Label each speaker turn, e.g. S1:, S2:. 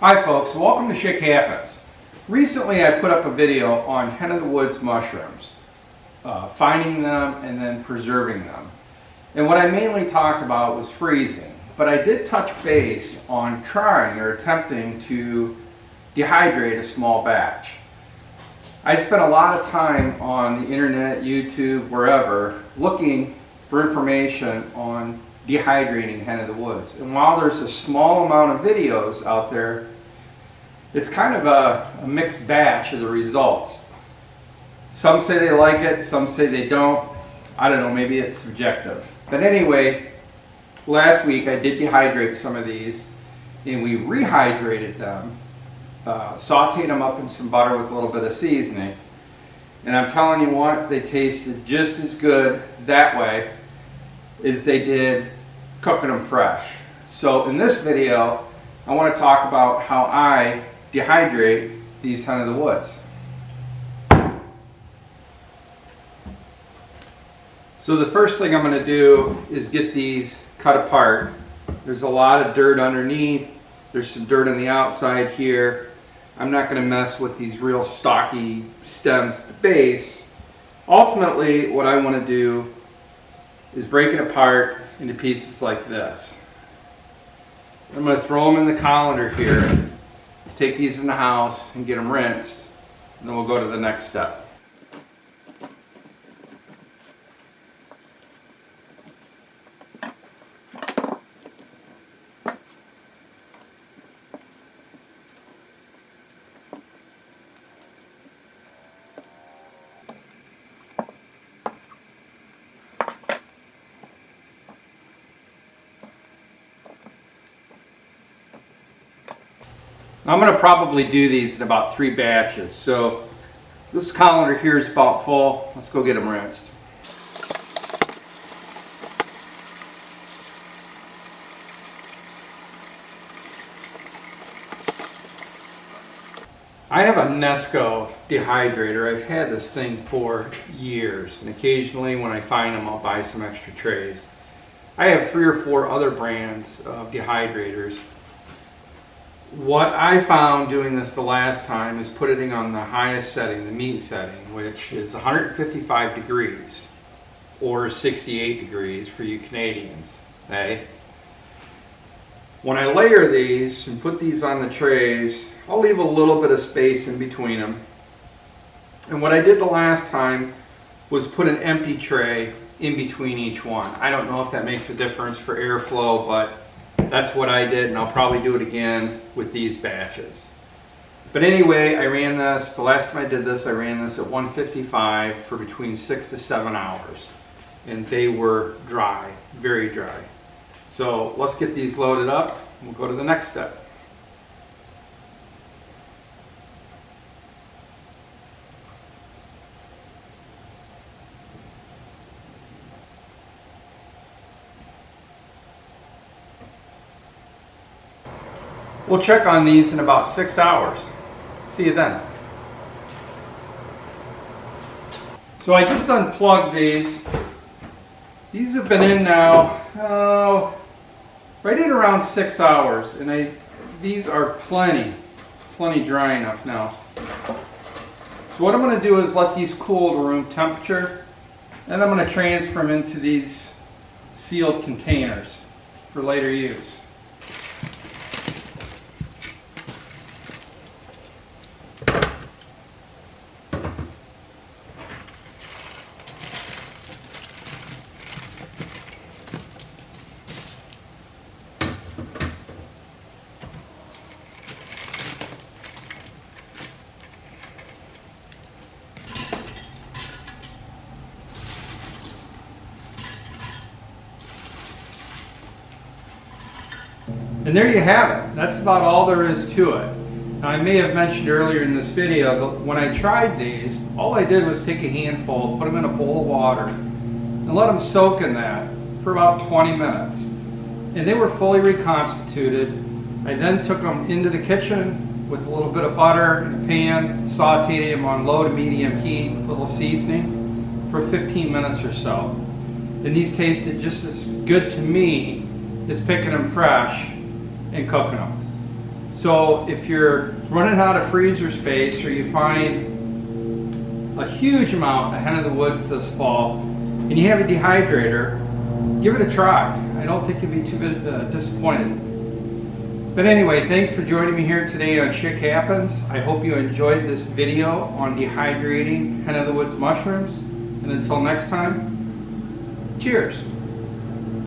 S1: Hi folks, welcome to Schick Happens. Recently I put up a video on hen of the woods mushrooms, finding them and then preserving them. And what I mainly talked about was freezing, but I did touch base on trying or attempting to dehydrate a small batch. I spent a lot of time on the internet, YouTube, wherever, looking for information on dehydrating hen of the woods. And while there's a small amount of videos out there, it's kind of a mixed batch of the results. Some say they like it, some say they don't. I don't know, maybe it's subjective. But anyway, last week I did dehydrate some of these and we rehydrated them, sauteed them up in some butter with a little bit of seasoning. And I'm telling you what, they tasted just as good that way as they did cooking them fresh. So in this video, I want to talk about how I dehydrate these hen of the woods. So the first thing I'm going to do is get these cut apart. There's a lot of dirt underneath. There's some dirt on the outside here. I'm not going to mess with these real stocky stems at the base. Ultimately, what I want to do is break it apart into pieces like this. I'm going to throw them in the colander here, take these in the house and get them rinsed, and then we'll go to the next step. I'm going to probably do these in about 3 batches. So this colander here is about full. Let's go get them rinsed. I have a Nesco dehydrator. I've had this thing for years, and occasionally when I find them I'll buy some extra trays. I have 3 or 4 other brands of dehydrators. What I found doing this the last time is putting it on the highest setting, the meat setting, which is 155 degrees or 68 degrees for you Canadians. Okay? When I layer these and put these on the trays, I'll leave a little bit of space in between them. And what I did the last time was put an empty tray in between each one. I don't know if that makes a difference for airflow, but that's what I did, and I'll probably do it again with these batches. But anyway, I ran this, the last time I did this, I ran this at 155 for between 6 to 7 hours. And they were dry, very dry. So let's get these loaded up, and we'll go to the next step. We'll check on these in about 6 hours. See you then. So I just unplugged these. These have been in now, right at around 6 hours, and these are plenty dry enough now. So what I'm going to do is let these cool to room temperature, and I'm going to transfer them into these sealed containers for later use. And there you have it. That's about all there is to it. Now, I may have mentioned earlier in this video that when I tried these, all I did was take a handful, put them in a bowl of water, and let them soak in that for about 20 minutes. And they were fully reconstituted. I then took them into the kitchen with a little bit of butter in a pan, sauteed them on low to medium heat with a little seasoning for 15 minutes or so. And these tasted just as good to me as picking them fresh and cooking them. So if you're running out of freezer space, or you find a huge amount of hen of the woods this fall and you have a dehydrator, give it a try. I don't think you'll be too disappointed. But anyway, thanks for joining me here today on Schick Happens. I hope you enjoyed this video on dehydrating hen of the woods mushrooms. And until next time, cheers.